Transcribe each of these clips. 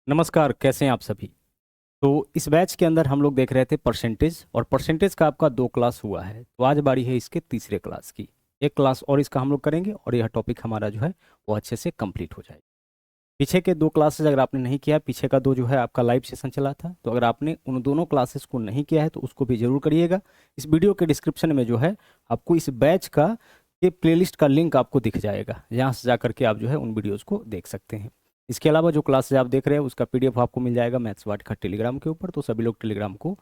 नमस्कार, कैसे हैं आप सभी। तो इस बैच के अंदर हम लोग देख रहे थे परसेंटेज, और परसेंटेज का आपका 2 क्लास हुआ है, तो आज बारी है इसके तीसरे क्लास की। एक क्लास और इसका हम लोग करेंगे और यह टॉपिक हमारा जो है वो अच्छे से कंप्लीट हो जाएगा। पीछे के 2 क्लासेस अगर आपने नहीं किया, पीछे का 2 जो है आपका लाइव सेशन चला था, तो अगर आपने उन दोनों क्लासेस को नहीं किया है तो उसको भी जरूर करिएगा। इस वीडियो के डिस्क्रिप्शन में जो है आपको इस बैच का ये प्लेलिस्ट का लिंक आपको दिख जाएगा, यहाँ से जा करके आप जो है उन वीडियोज़ को देख सकते हैं। इसके अलावा जो क्लासेज आप देख रहे हैं उसका पीडीएफ आपको मिल जाएगा मैथ्स वाट का टेलीग्राम के ऊपर, तो सभी लोग टेलीग्राम को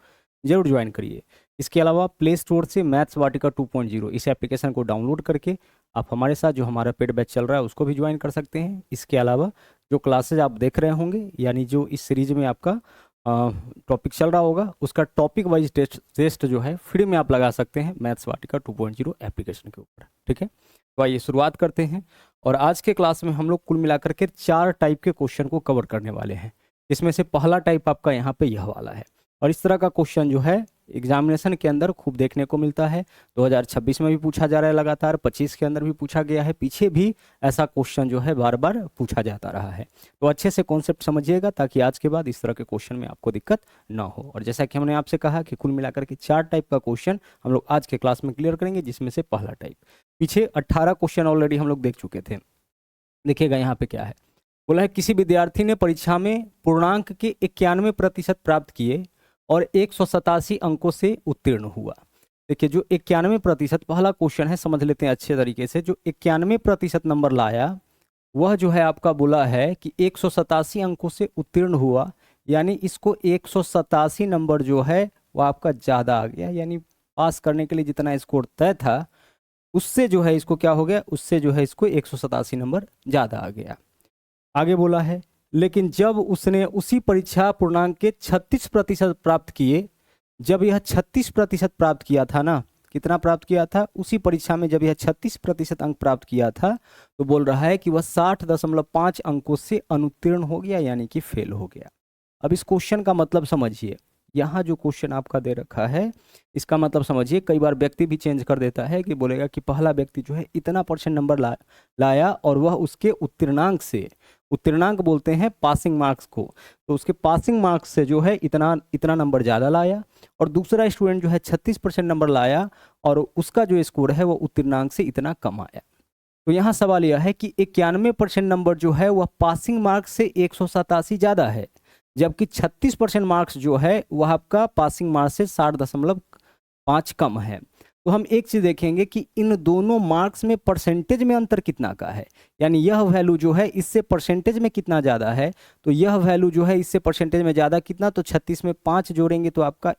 जरूर ज्वाइन करिए। इसके अलावा प्ले स्टोर से मैथ्स वाटिका 2.0 इस एप्लीकेशन को डाउनलोड करके आप हमारे साथ जो हमारा पेड बैच चल रहा है उसको भी ज्वाइन कर सकते हैं। इसके अलावा जो क्लासेज आप देख रहे होंगे, यानी जो इस सीरीज में आपका टॉपिक चल रहा होगा, उसका टॉपिक वाइज टेस्ट जो है फ्री में आप लगा सकते हैं मैथ्स वाटिका 2.0 एप्लीकेशन के ऊपर। ठीक है, तो आइए शुरुआत करते हैं। और आज के क्लास में हम लोग कुल मिलाकर के 4 टाइप के क्वेश्चन को कवर करने वाले हैं। इसमें से पहला टाइप आपका यहाँ पे यह वाला है, और इस तरह का क्वेश्चन जो है एग्जामिनेशन के अंदर खूब देखने को मिलता है। 2026 में भी पूछा जा रहा है लगातार, 25 के अंदर भी पूछा गया है, पीछे भी ऐसा क्वेश्चन जो है बार बार पूछा जाता रहा है। तो अच्छे से कॉन्सेप्ट समझिएगा ताकि आज के बाद इस तरह के क्वेश्चन में आपको दिक्कत ना हो। और जैसा कि हमने आपसे कहा कि कुल मिलाकर के 4 टाइप का क्वेश्चन हम लोग आज के क्लास में क्लियर करेंगे, जिसमें से पहला टाइप, पीछे 18 क्वेश्चन ऑलरेडी हम लोग देख चुके थे। देखिएगा यहाँ पे क्या है, बोला है किसी विद्यार्थी ने परीक्षा में पूर्णांक के 91% प्राप्त किए और 187 अंकों से उत्तीर्ण हुआ। देखिए जो 91%, पहला क्वेश्चन है, समझ लेते हैं अच्छे तरीके से। जो 91% नंबर लाया वह जो है आपका बोला है कि 187 अंकों से उत्तीर्ण हुआ, यानी इसको 187 नंबर जो है वो आपका ज़्यादा आ गया, यानी पास करने के लिए जितना स्कोर तय था उससे जो है इसको क्या हो गया, उससे जो है इसको 187 नंबर ज़्यादा आ गया। आगे बोला है लेकिन जब उसने उसी परीक्षा पूर्णांक के 36% प्राप्त किए, जब यह 36% प्राप्त किया था ना, कितना प्राप्त किया था उसी परीक्षा में, जब यह 36% अंक प्राप्त किया था, तो बोल रहा है कि वह 60.5 अंकों से अनुत्तीर्ण हो गया, यानी कि फेल हो गया। अब इस क्वेश्चन का मतलब समझिए, यहाँ जो क्वेश्चन आपका दे रखा है इसका मतलब समझिए। कई बार व्यक्ति भी चेंज कर देता है कि बोलेगा कि पहला व्यक्ति जो है इतना परसेंट नंबर लाया और वह उसके उत्तीर्णांक से, उत्तीर्णांक बोलते हैं पासिंग मार्क्स को, तो उसके पासिंग मार्क्स से जो है इतना इतना नंबर ज़्यादा लाया। और दूसरा स्टूडेंट जो है 36% नंबर लाया और उसका जो स्कोर है वो उत्तीर्णांक से इतना कम आया। तो यहाँ सवाल यह है कि 91% नंबर जो है वह पासिंग मार्क्स से 187 ज़्यादा है, जबकि 36% मार्क्स जो है वह आपका पासिंग मार्क्स से 60.5 कम है। तो हम एक चीज़ देखेंगे कि इन दोनों मार्क्स में परसेंटेज में अंतर कितना का है, यानी यह वैल्यू जो है इससे परसेंटेज में कितना ज़्यादा है, तो यह वैल्यू जो है इससे परसेंटेज में ज़्यादा कितना, तो 36 में 5 जोड़ेंगे तो आपका,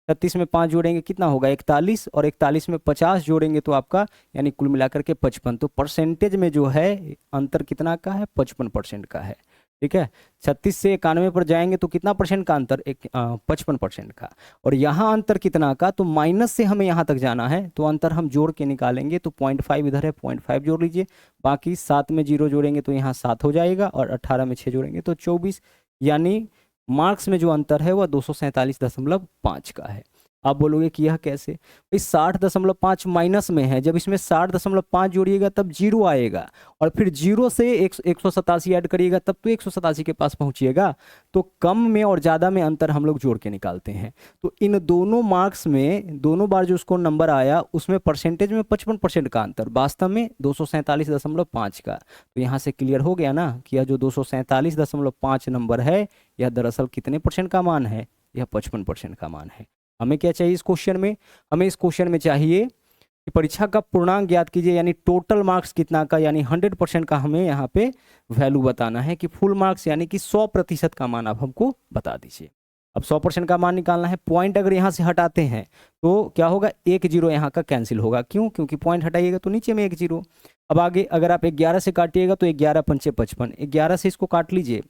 36 में 5 जोड़ेंगे कितना होगा 41, और 41 में 50 जोड़ेंगे तो आपका यानी कुल मिलाकर के 55। तो परसेंटेज में जो है अंतर कितना का है, 55% का है। ठीक है, 36 से 91 पर जाएंगे तो कितना परसेंट का अंतर, 55% का। और यहाँ अंतर कितना का, तो माइनस से हमें यहाँ तक जाना है, तो अंतर हम जोड़ के निकालेंगे, तो 0.5 इधर है, 0.5 जोड़ लीजिए, बाकी 7 में 0 जोड़ेंगे तो यहाँ 7 हो जाएगा, और 18 में 6 जोड़ेंगे तो 24, यानी मार्क्स में जो अंतर है वह 247.5 का है। आप बोलोगे कि यह कैसे, भाई 60.5 माइनस में है, जब इसमें 60.5 जोड़िएगा तब 0 आएगा, और फिर 0 से 187 ऐड करिएगा तब तो 187 के पास पहुंचिएगा। तो कम में और ज़्यादा में अंतर हम लोग जोड़ के निकालते हैं। तो इन दोनों मार्क्स में दोनों बार जो उसको नंबर आया उसमें परसेंटेज में 55% का अंतर, वास्तव में 247.5 का। तो यहाँ से क्लियर हो गया ना कि यह जो 247.5 नंबर है यह दरअसल कितने परसेंट का मान है, यह 55% का मान है। हमें क्या चाहिए इस क्वेश्चन में, हमें इस क्वेश्चन में चाहिए कि परीक्षा का पूर्णांक ज्ञात कीजिए, यानी टोटल मार्क्स कितना का, यानी 100% का हमें यहाँ पे वैल्यू बताना है, कि फुल मार्क्स यानी कि 100% का मान आप हमको बता दीजिए। अब 100% का मान निकालना है, पॉइंट अगर यहाँ से हटाते हैं तो क्या होगा, 1 0 यहाँ का कैंसिल होगा, क्यों, क्योंकि पॉइंट हटाइएगा तो नीचे में 1 0। अब आगे अगर आप 11 से काटिएगा तो 11 पंचे 55, 11 से इसको काट लीजिए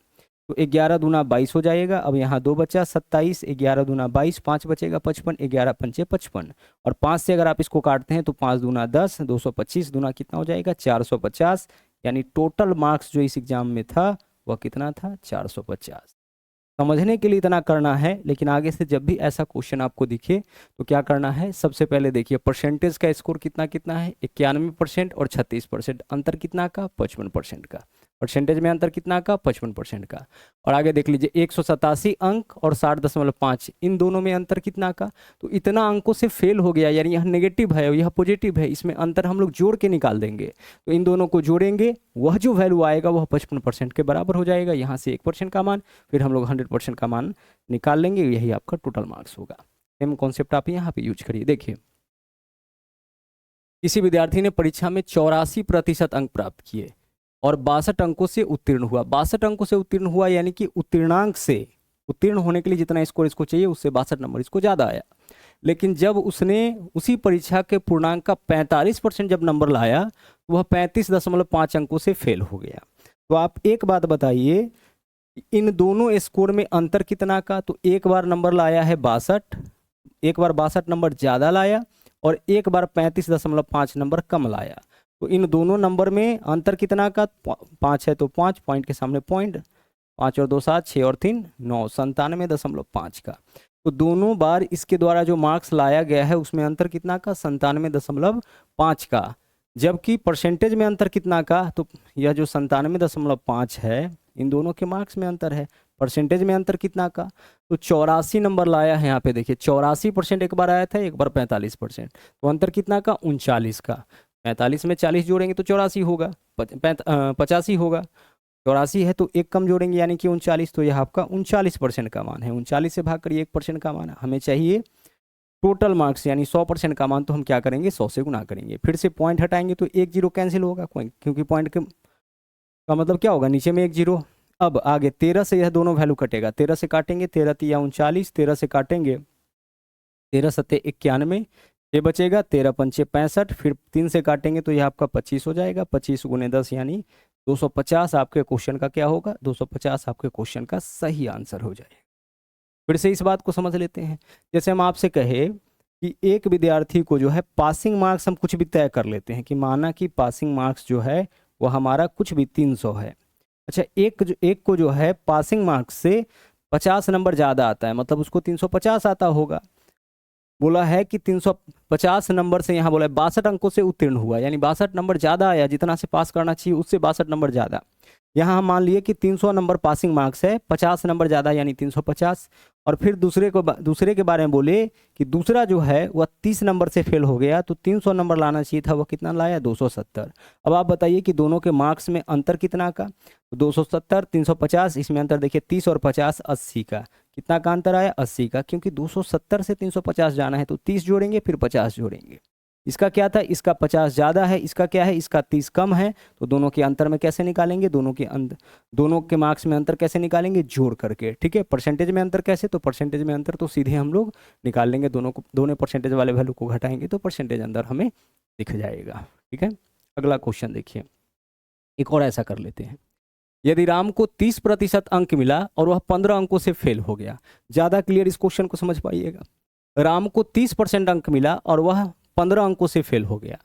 तो 11 दूना 22 हो जाएगा। अब यहाँ 2 बचा 27, 11 दूना 22, 5 बचेगा 55, 11 पंचे 55, और 5 से अगर आप इसको काटते हैं तो 5 दूना 10, 225 दूना कितना हो जाएगा 450, यानी टोटल मार्क्स जो इस एग्जाम में था वह कितना था 450। समझने के लिए इतना करना है, लेकिन आगे से जब भी ऐसा क्वेश्चन आपको दिखे तो क्या करना है, सबसे पहले देखिए परसेंटेज का स्कोर कितना कितना है, 91% और 36%, अंतर कितना का 55% का। परसेंटेज में अंतर कितना का, 55% का। और आगे देख लीजिए 187 अंक और 60.5, इन दोनों में अंतर कितना का, तो इतना अंकों से फेल हो गया, यानी यह नेगेटिव है और यह पॉजिटिव है, इसमें अंतर हम लोग जोड़ के निकाल देंगे। तो इन दोनों को जोड़ेंगे, वह जो वैल्यू आएगा वह 55% के बराबर हो जाएगा। यहाँ से 1% का मान, फिर हम लोग 100% का मान निकाल लेंगे, यही आपका टोटल मार्क्स होगा। सेम कॉन्सेप्ट आप यहाँ पे यूज करिए। देखिए किसी विद्यार्थी ने परीक्षा में 84% अंक प्राप्त किए और 62 अंकों से उत्तीर्ण हुआ। 62 अंकों से उत्तीर्ण हुआ यानी कि उत्तीर्णांक से, उत्तीर्ण होने के लिए जितना स्कोर इसको चाहिए उससे 62 नंबर इसको ज़्यादा आया। लेकिन जब उसने उसी परीक्षा के पूर्णांक का 45% जब नंबर लाया तो वह 35.5 अंकों से फेल हो गया। तो आप एक बात बताइए, इन दोनों स्कोर में अंतर कितना का, तो एक बार नंबर लाया है 62, एक बार 62 नंबर ज़्यादा लाया और एक बार 35.5 नंबर कम लाया। तो इन दोनों नंबर में अंतर कितना का, 5 है तो 5, पॉइंट के सामने पॉइंट, 5 और 2 7, 6 और 3 9, 97.5 का। तो दोनों बार इसके द्वारा जो मार्क्स लाया गया है उसमें अंतर कितना का, 97.5 का। जबकि परसेंटेज में अंतर कितना का, तो यह जो 97.5 है इन दोनों के मार्क्स में अंतर है। परसेंटेज में अंतर कितना का, तो 84 नंबर लाया है। यहाँ पे देखिए 84% एक बार आया था, एक बार 45%, तो अंतर कितना का, 39 का। 45 में 40 जोड़ेंगे तो 84 होगा, 85 होगा। 84 है तो एक कम जोड़ेंगे यानी कि 39, तो यह आपका 39% का मान है। 39 से भाग करिए 1% का मान, हमें चाहिए टोटल मार्क्स यानी 100% का मान, तो हम क्या करेंगे 100 से गुना करेंगे। फिर से पॉइंट हटाएंगे तो एक जीरो कैंसिल होगा, क्योंकि पॉइंट का मतलब क्या होगा, नीचे में एक जीरो। अब आगे 13 से यह दोनों वैल्यू कटेगा, 13 से काटेंगे 13 तिया 39, 13 से काटेंगे 13 सत्ते 91, ये बचेगा 13 पंचे 65, फिर 3 से काटेंगे तो यह आपका 25 हो जाएगा। 25 गुने 10 यानी 250 आपके क्वेश्चन का क्या होगा, 250 आपके क्वेश्चन का सही आंसर हो जाएगा। फिर से इस बात को समझ लेते हैं। जैसे हम आपसे कहे कि एक विद्यार्थी को जो है पासिंग मार्क्स, हम कुछ भी तय कर लेते हैं कि माना कि पासिंग मार्क्स जो है वो हमारा कुछ भी 300 है। अच्छा, एक को जो है पासिंग मार्क्स से 50 नंबर ज़्यादा आता है, मतलब उसको 350 आता होगा। बोला है कि 350 नंबर से, यहाँ बोला है 62 अंकों से उत्तीर्ण हुआ, यानी 62 नंबर ज़्यादा आया, जितना से पास करना चाहिए उससे 62 नंबर ज़्यादा। यहाँ हम मान लिए कि 300 नंबर पासिंग मार्क्स है, 50 नंबर ज़्यादा यानी 350। और फिर दूसरे के बारे में बोले कि दूसरा जो है वह 30 नंबर से फेल हो गया, तो 300 नंबर लाना चाहिए था, वह कितना लाया 270। अब आप बताइए कि दोनों के मार्क्स में अंतर कितना का, 270 350, इसमें अंतर देखिए 30 और 50 80 का। कितना का अंतर आया, 80 का, क्योंकि 270 से 350 जाना है तो 30 जोड़ेंगे फिर 50 जोड़ेंगे। इसका क्या था, इसका 50 ज़्यादा है, इसका क्या है, इसका 30 कम है। तो दोनों के अंतर में कैसे निकालेंगे, दोनों के मार्क्स में अंतर कैसे निकालेंगे, जोड़ करके। ठीक है, परसेंटेज में अंतर कैसे, तो परसेंटेज में अंतर तो सीधे हम लोग निकाल लेंगे, दोनों परसेंटेज वाले वैल्यू को घटाएंगे तो परसेंटेज अंदर हमें दिख जाएगा। ठीक है, अगला क्वेश्चन देखिए, एक और ऐसा कर लेते हैं। यदि राम को 30% अंक मिला और वह 15 अंकों से फेल हो गया। ज़्यादा क्लियर इस क्वेश्चन को समझ पाइएगा। राम को 30% अंक मिला और वह 15 अंकों से फेल हो गया,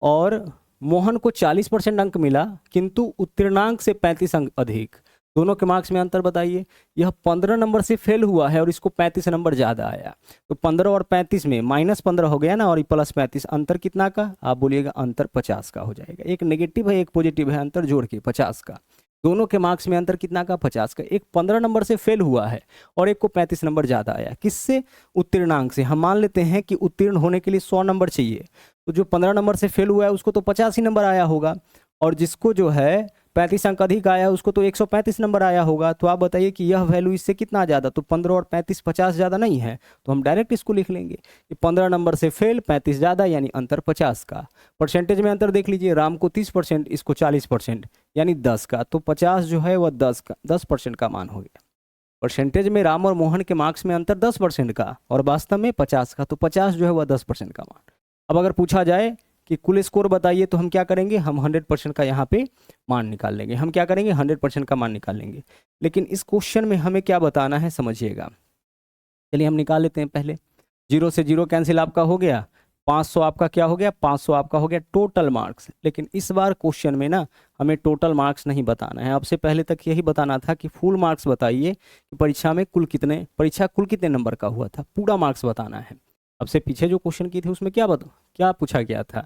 और मोहन को 40% अंक मिला किंतु उत्तीर्णांक से 35 अंक अधिक। दोनों के मार्क्स में अंतर बताइए। यह 15 नंबर से फेल हुआ है और इसको 35 नंबर ज़्यादा आया, तो 15 और 35 में -15 हो गया ना, और प्लस 35, अंतर कितना का, आप बोलिएगा अंतर 50 का हो जाएगा। एक नेगेटिव है एक पॉजिटिव है, अंतर जोड़ के 50 का। दोनों के मार्क्स में अंतर कितना का, 50 का। एक 15 नंबर से फेल हुआ है और एक को 35 नंबर ज़्यादा आया, किससे, उत्तीर्णांक से। हम मान लेते हैं कि उत्तीर्ण होने के लिए 100 नंबर चाहिए, तो जो 15 नंबर से फेल हुआ है उसको तो 85 नंबर आया होगा, और जिसको जो है 35 अंक अधिक आया उसको तो 135 नंबर आया होगा। तो आप बताइए कि यह वैल्यू इससे कितना ज़्यादा, तो 15 और 35 50 ज़्यादा नहीं है, तो हम डायरेक्ट इसको लिख लेंगे कि 15 नंबर से फेल 35 ज़्यादा यानी अंतर 50 का। परसेंटेज में अंतर देख लीजिए, राम को 30%, इसको 40% यानी 10 का, तो 50 जो है वह 10% का मान हो गया। परसेंटेज में राम और मोहन के मार्क्स में अंतर 10% का और वास्तव में 50 का, तो 50 जो है वह 10% का मान। अब अगर पूछा जाए कि कुल स्कोर बताइए, तो हम क्या करेंगे, हम 100% का यहाँ पे मान निकाल लेंगे। हम क्या करेंगे, 100% का मान निकाल लेंगे। लेकिन इस क्वेश्चन में हमें क्या बताना है समझिएगा। चलिए हम निकाल लेते हैं पहले। 0 से 0 कैंसिल आपका हो गया, 500 आपका क्या हो गया, 500 आपका हो गया टोटल मार्क्स। लेकिन इस बार क्वेश्चन में ना हमें टोटल मार्क्स नहीं बताना है, आपसे पहले तक यही बताना था कि फुल मार्क्स बताइए कि परीक्षा कुल कितने नंबर का हुआ था, पूरा मार्क्स बताना है। अब से पीछे जो क्वेश्चन की थी उसमें क्या पूछा गया था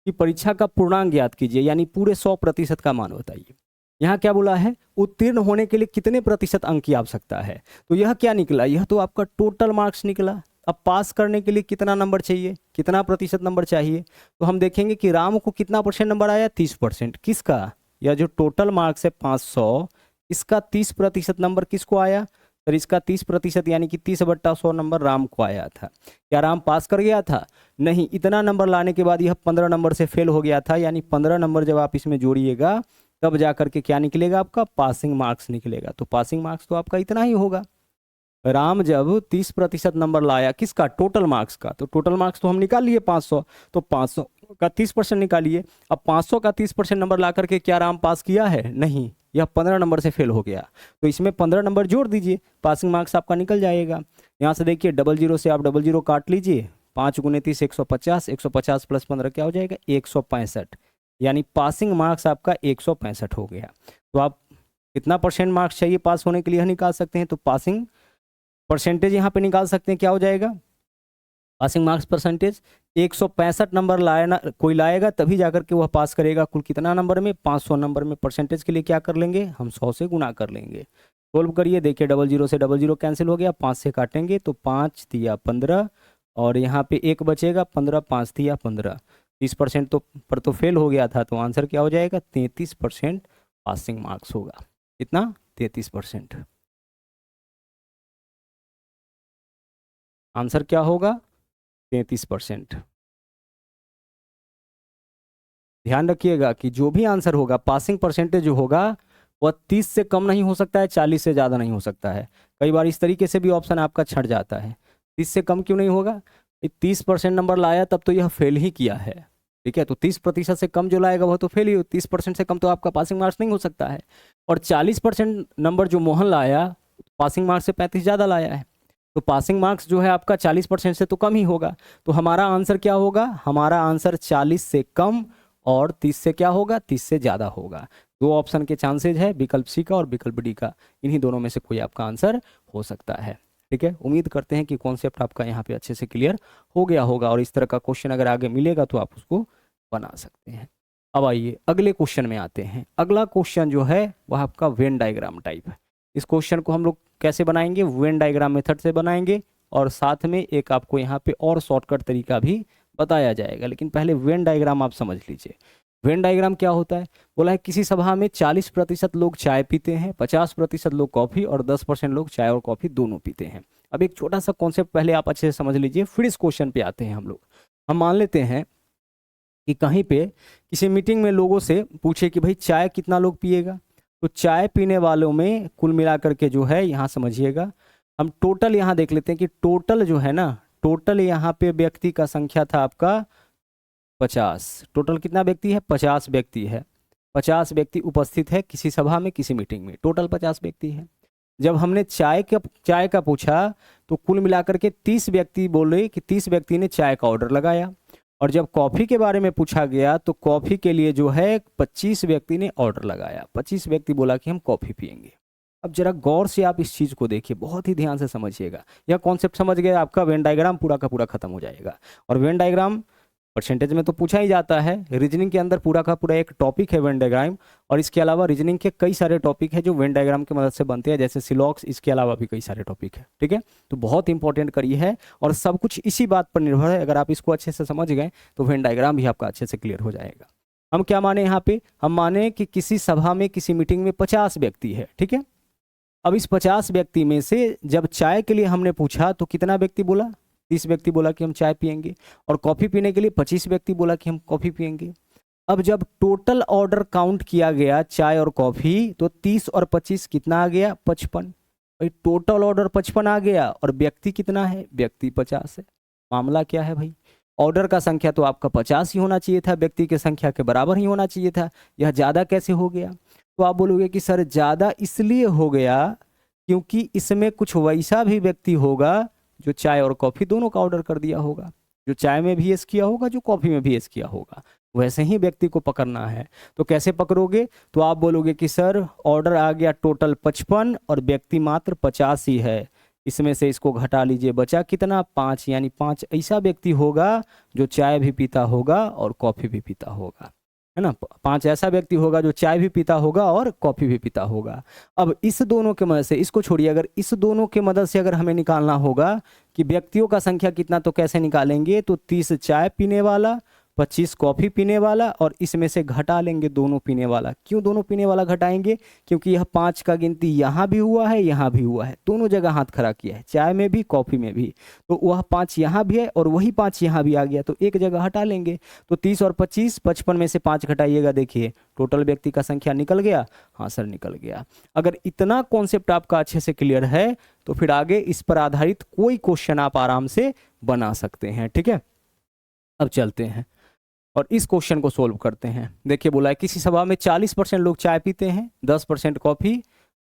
कि परीक्षा का पूर्णांक ज्ञात कीजिए, यानी पूरे 100% का मान बताइए। यहाँ क्या बोला है, उत्तीर्ण होने के लिए कितने प्रतिशत अंक की आवश्यकता है। तो यह क्या निकला, यह तो आपका टोटल मार्क्स निकला। अब पास करने के लिए कितना नंबर चाहिए, कितना प्रतिशत नंबर चाहिए, तो हम देखेंगे कि राम को कितना परसेंट नंबर आया, 30%। किसका, यह जो टोटल मार्क्स है 500, इसका 30% नंबर किसको आया, सर इसका 30% यानी कि 30/100 नंबर राम को आया था। क्या राम पास कर गया था, नहीं, इतना नंबर लाने के बाद यह 15 नंबर से फेल हो गया था, यानी 15 नंबर जब आप इसमें जोड़िएगा तब जा करके क्या निकलेगा, आपका पासिंग मार्क्स निकलेगा। तो पासिंग मार्क्स तो आपका इतना ही होगा। राम जब 30% नंबर लाया किसका, टोटल मार्क्स का, तो टोटल मार्क्स तो हम निकाल लिए 500, तो 500 का 30% निकालिए। अब 500 का 30% नंबर ला करके क्या राम पास किया है, नहीं, यह 15 नंबर से फेल हो गया। तो इसमें 15 नंबर जोड़ दीजिए, पासिंग मार्क्स आपका निकल जाएगा। यहाँ से देखिए 00 से आप 00 काट लीजिए, 5 × 30 150, 150 + 15 क्या हो जाएगा, 165, यानी पासिंग मार्क्स आपका 165 हो गया। तो आप कितना परसेंट मार्क्स चाहिए पास होने के लिए, निकाल सकते हैं। तो पासिंग परसेंटेज यहाँ पे निकाल सकते हैं, क्या हो जाएगा, पासिंग मार्क्स परसेंटेज 165 नंबर लाया, कोई लाएगा तभी जाकर के वह पास करेगा। कुल कितना नंबर में, 500 नंबर में। परसेंटेज के लिए क्या कर लेंगे, हम 100 से गुना कर लेंगे। सोल्व करिए, देखिए 00 से 00 कैंसिल हो गया, 5 से काटेंगे तो 5 × 15 और यहाँ पे 1 बचेगा, 15, 5 × 15, 30% तो पर तो फेल हो गया था, तो आंसर क्या हो जाएगा, 33% पासिंग मार्क्स होगा। कितना, 33%। आंसर क्या होगा, 33%। ध्यान रखिएगा कि जो भी आंसर होगा, पासिंग परसेंटेज जो होगा वह 30 से कम नहीं हो सकता है, 40 से ज़्यादा नहीं हो सकता है। कई बार इस तरीके से भी ऑप्शन आपका छट जाता है। 30 से कम क्यों नहीं होगा, 30% नंबर लाया तब तो यह फेल ही किया है, ठीक है। तो 30% से कम जो लाएगा वह तो फेल ही हो, 30% से कम तो आपका पासिंग मार्क्स नहीं हो सकता है। और 40% नंबर जो मोहन लाया, पासिंग मार्क्स से 35 ज़्यादा लाया है, तो पासिंग मार्क्स जो है आपका 40% से तो कम ही होगा। तो हमारा आंसर क्या होगा, हमारा आंसर 40 से कम और 30 से क्या होगा, 30 से ज़्यादा होगा। दो ऑप्शन के चांसेज है, विकल्प सी का और विकल्प डी का, इन्हीं दोनों में से कोई आपका आंसर हो सकता है। ठीक है, उम्मीद करते हैं कि कॉन्सेप्ट आपका यहाँ पे अच्छे से क्लियर हो गया होगा, और इस तरह का क्वेश्चन अगर आगे मिलेगा तो आप उसको बना सकते हैं। अब आइए अगले क्वेश्चन में आते हैं। अगला क्वेश्चन जो है वह आपका वेन डायग्राम टाइप है। इस क्वेश्चन को हम लोग कैसे बनाएंगे, वेन डायग्राम मेथड से बनाएंगे, और साथ में एक आपको यहाँ पे और शॉर्टकट तरीका भी बताया जाएगा। लेकिन पहले वेन डायग्राम आप समझ लीजिए। वेन डायग्राम क्या होता है, बोला है किसी सभा में 40% लोग चाय पीते हैं, 50% लोग कॉफ़ी और 10% लोग चाय और कॉफ़ी दोनों पीते हैं। अब एक छोटा सा कॉन्सेप्ट पहले आप अच्छे से समझ लीजिए, फिर इस क्वेश्चन पे आते हैं हम लोग। हम मान लेते हैं कि कहीं पे किसी मीटिंग में लोगों से पूछे कि भाई चाय कितना लोग पिएगा, तो चाय पीने वालों में कुल मिलाकर के जो है, यहाँ समझिएगा, हम टोटल यहाँ देख लेते हैं कि टोटल जो है ना, टोटल यहाँ पे व्यक्ति का संख्या था आपका 50। टोटल कितना व्यक्ति है, 50 व्यक्ति है। 50 व्यक्ति उपस्थित है किसी सभा में, किसी मीटिंग में, टोटल 50 व्यक्ति है। जब हमने चाय का पूछा तो कुल मिलाकर के 30 व्यक्ति बोले कि 30 व्यक्ति ने चाय का ऑर्डर लगाया, और जब कॉफ़ी के बारे में पूछा गया तो कॉफ़ी के लिए जो है 25 व्यक्ति ने ऑर्डर लगाया। 25 व्यक्ति बोला कि हम कॉफ़ी पियेंगे। अब जरा गौर से आप इस चीज़ को देखिए, बहुत ही ध्यान से समझिएगा। यह कॉन्सेप्ट समझ गए, आपका वेन डायग्राम पूरा का पूरा खत्म हो जाएगा। और वेन डायग्राम परसेंटेज में तो पूछा ही जाता है, रीजनिंग के अंदर पूरा का पूरा एक टॉपिक है वेन डायग्राम, और इसके अलावा रीजनिंग के कई सारे टॉपिक है जो वेन डायग्राम की मदद से बनते हैं, जैसे सिलॉक्स, इसके अलावा भी कई सारे टॉपिक है। ठीक है, तो बहुत इंपॉर्टेंट करिए है, और सब कुछ इसी बात पर निर्भर है। अगर आप इसको अच्छे से समझ गए तो वेन डायग्राम भी आपका अच्छे से क्लियर हो जाएगा। हम क्या माने यहाँ पे, हम माने कि किसी सभा में, किसी मीटिंग में 50 व्यक्ति है। ठीक है, अब इस 50 व्यक्ति में से जब चाय के लिए हमने पूछा तो कितना व्यक्ति बोला, 30 व्यक्ति बोला कि हम चाय पियेंगे, और कॉफ़ी पीने के लिए 25 व्यक्ति बोला कि हम कॉफ़ी पियेंगे। अब जब टोटल ऑर्डर काउंट किया गया चाय और कॉफ़ी, तो 30 और 25 कितना आ गया, 55। भाई टोटल ऑर्डर 55 आ गया, और व्यक्ति कितना है, व्यक्ति 50 है। मामला क्या है भाई, ऑर्डर का संख्या तो आपका 50 ही होना चाहिए था, व्यक्ति की संख्या के बराबर ही होना चाहिए था, यह ज़्यादा कैसे हो गया। तो आप बोलोगे कि सर ज़्यादा इसलिए हो गया क्योंकि इसमें कुछ वैसा भी व्यक्ति होगा जो चाय और कॉफ़ी दोनों का ऑर्डर कर दिया होगा, जो चाय में भी यस किया होगा, जो कॉफ़ी में भी यस किया होगा, वैसे ही व्यक्ति को पकड़ना है। तो कैसे पकड़ोगे, तो आप बोलोगे कि सर ऑर्डर आ गया टोटल 55 और व्यक्ति मात्र 50 ही है, इसमें से इसको घटा लीजिए, बचा कितना, 5, यानी 5 ऐसा व्यक्ति होगा जो चाय भी पीता होगा और कॉफ़ी भी पीता होगा। है ना। पांच ऐसा व्यक्ति होगा जो चाय भी पीता होगा और कॉफी भी पीता होगा। अब इस दोनों के मदद से, इसको छोड़िए, अगर इस दोनों के मदद से अगर हमें निकालना होगा कि व्यक्तियों का संख्या कितना, तो कैसे निकालेंगे, तो 30 चाय पीने वाला, 25 कॉफी पीने वाला, और इसमें से घटा लेंगे दोनों पीने वाला। क्यों दोनों पीने वाला घटाएंगे, क्योंकि यह 5 का गिनती यहाँ भी हुआ है, यहाँ भी हुआ है, दोनों जगह हाथ खड़ा किया है, चाय में भी कॉफी में भी। तो वह 5 यहाँ भी है और वही 5 यहाँ भी आ गया, तो एक जगह हटा लेंगे। तो 30 और 25, 55 में से 5 घटाइएगा, देखिए टोटल व्यक्ति का संख्या निकल गया। हाँ सर निकल गया। अगर इतना कॉन्सेप्ट आपका अच्छे से क्लियर है तो फिर आगे इस पर आधारित कोई क्वेश्चन आप आराम से बना सकते हैं। ठीक है, अब चलते हैं और इस क्वेश्चन को सोल्व करते हैं। देखिए बोला है किसी सभा में 40% लोग चाय पीते हैं, 10% कॉफ़ी,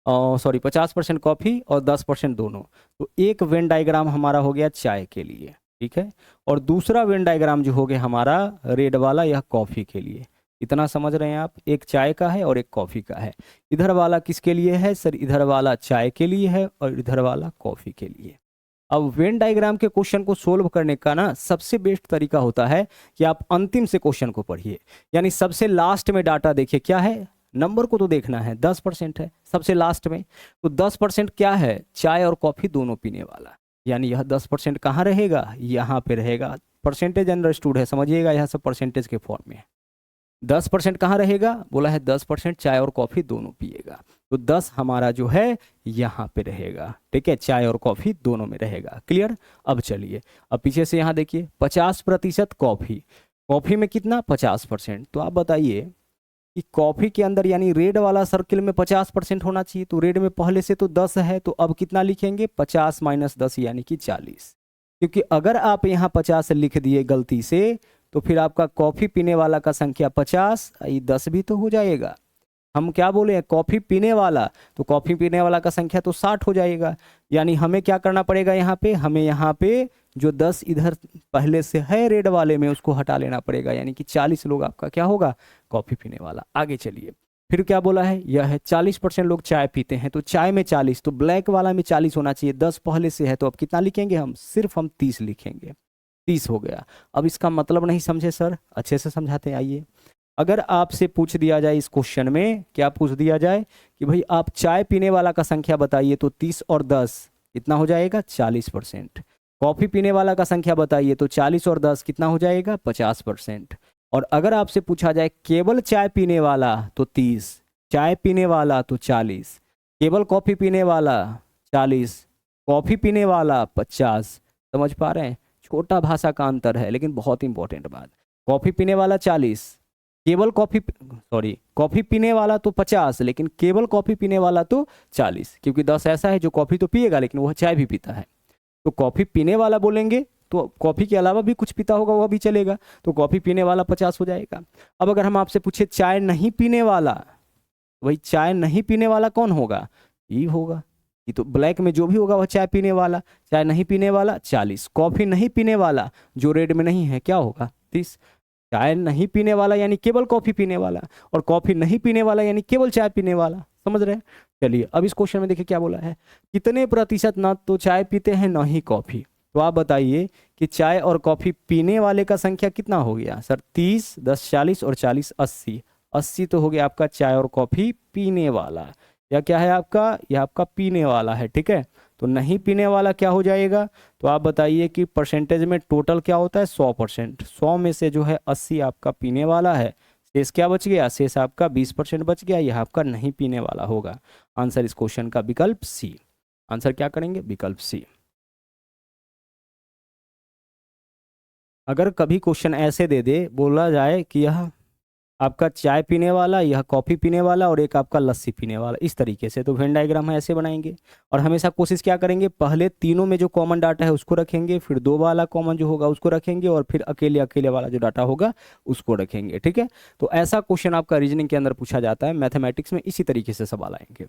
50% कॉफ़ी और 10% दोनों। तो एक वेन डायग्राम हमारा हो गया चाय के लिए, ठीक है, और दूसरा वेन डायग्राम जो हो गया हमारा रेड वाला, यह कॉफ़ी के लिए। इतना समझ रहे हैं आप, एक चाय का है और एक कॉफ़ी का है। इधर वाला किसके लिए है सर, इधर वाला चाय के लिए है और इधर वाला कॉफ़ी के लिए। अब वेन डायग्राम के क्वेश्चन को सोल्व करने का ना सबसे बेस्ट तरीका होता है कि आप अंतिम से क्वेश्चन को पढ़िए, यानी सबसे लास्ट में डाटा देखिए क्या है, नंबर को तो देखना है, 10% है सबसे लास्ट में। तो 10% क्या है, चाय और कॉफी दोनों पीने वाला, यानी यह 10% कहाँ रहेगा, यहाँ पे रहेगा। परसेंटेज अंडरस्टूड है, समझिएगा, यह सब परसेंटेज के फॉर्म में है। 10% कहाँ रहेगा, बोला है 10% चाय और कॉफ़ी दोनों पिएगा, तो 10 हमारा जो है यहाँ पे रहेगा। ठीक है, चाय और कॉफ़ी दोनों में रहेगा। क्लियर। अब चलिए, अब पीछे से यहाँ देखिए 50% कॉफ़ी, कॉफ़ी में कितना 50%। तो आप बताइए कि कॉफ़ी के अंदर यानी रेड वाला सर्किल में 50% होना चाहिए, तो रेड में पहले से तो 10 है, तो अब कितना लिखेंगे 50 - 10 यानी कि 40। क्योंकि अगर आप यहाँ 50 लिख दिए गलती से तो फिर आपका कॉफ़ी पीने वाला का संख्या 50, ये 10 भी तो हो जाएगा। हम क्या बोले हैं, कॉफ़ी पीने वाला, तो कॉफ़ी पीने वाला का संख्या तो 60 हो जाएगा। यानी हमें क्या करना पड़ेगा, यहाँ पे हमें यहाँ पे जो 10 इधर पहले से है रेड वाले में उसको हटा लेना पड़ेगा, यानी कि 40 लोग आपका क्या होगा, कॉफ़ी पीने वाला। आगे चलिए, फिर क्या बोला है, यह है 40% लोग चाय पीते हैं, तो चाय में 40, तो ब्लैक वाला में 40 होना चाहिए, 10 पहले से है, तो अब कितना लिखेंगे हम, सिर्फ हम 30 लिखेंगे, 30 हो गया। अब इसका मतलब नहीं समझे सर, अच्छे से समझाते हैं। आइए, अगर आपसे पूछ दिया जाए इस क्वेश्चन में, क्या पूछ दिया जाए कि भाई आप चाय पीने वाला का संख्या बताइए, तो 30 और 10 कितना हो जाएगा 40%। कॉफ़ी पीने वाला का संख्या बताइए, तो 40 और 10 कितना हो जाएगा 50%। और अगर आपसे पूछा जाए केवल चाय पीने वाला तो 30, चाय पीने वाला तो 40, केवल कॉफ़ी पीने वाला 40, कॉफ़ी पीने वाला 50। समझ पा रहे हैं, छोटा भाषा का अंतर है लेकिन बहुत इंपॉर्टेंट बात। कॉफ़ी पीने वाला 40, केवल कॉफ़ी पीने वाला तो 50, लेकिन केवल कॉफ़ी पीने वाला तो 40, क्योंकि 10 ऐसा है जो कॉफ़ी तो पिएगा लेकिन वह चाय भी पीता है। तो कॉफ़ी पीने वाला बोलेंगे तो कॉफ़ी के अलावा भी कुछ पीता होगा वह भी चलेगा, तो कॉफ़ी पीने वाला 50 हो जाएगा। अब अगर हम आपसे पूछे चाय नहीं पीने वाला, वही चाय नहीं पीने वाला कौन होगा, ये होगा, ये तो ब्लैक में जो भी होगा वह चाय पीने वाला। चाय नहीं पीने वाला 40, कॉफ़ी नहीं पीने वाला जो रेड में नहीं है क्या होगा 30। चाय नहीं पीने वाला यानी केवल कॉफ़ी पीने वाला, और कॉफ़ी नहीं पीने वाला यानी केवल चाय पीने वाला। समझ रहे हैं। चलिए अब इस क्वेश्चन में देखिए क्या बोला है, कितने प्रतिशत ना तो चाय पीते हैं ना ही कॉफ़ी। तो आप बताइए कि चाय और कॉफ़ी पीने वाले का संख्या कितना हो गया सर, 30, 10 40 और 40 80। 80 तो हो गया आपका चाय और कॉफ़ी पीने वाला, या क्या है आपका, यह आपका पीने वाला है। ठीक है, तो नहीं पीने वाला क्या हो जाएगा, तो आप बताइए कि परसेंटेज में टोटल क्या होता है 100%। 100 में से जो है 80 आपका पीने वाला है, शेष क्या बच गया, शेष आपका 20% बच गया, यह आपका नहीं पीने वाला होगा। आंसर इस क्वेश्चन का विकल्प सी। आंसर क्या करेंगे, विकल्प सी। अगर कभी क्वेश्चन ऐसे दे दे, बोला जाए कि यह आपका चाय पीने वाला, यह कॉफ़ी पीने वाला और एक आपका लस्सी पीने वाला, इस तरीके से, तो वेन डायग्राम हम ऐसे बनाएंगे। और हमेशा कोशिश क्या करेंगे, पहले तीनों में जो कॉमन डाटा है उसको रखेंगे, फिर 2 वाला कॉमन जो होगा उसको रखेंगे, और फिर अकेले अकेले वाला जो डाटा होगा उसको रखेंगे। ठीक है, तो ऐसा क्वेश्चन आपका रीजनिंग के अंदर पूछा जाता है, मैथमेटिक्स में इसी तरीके से सवाल आएंगे।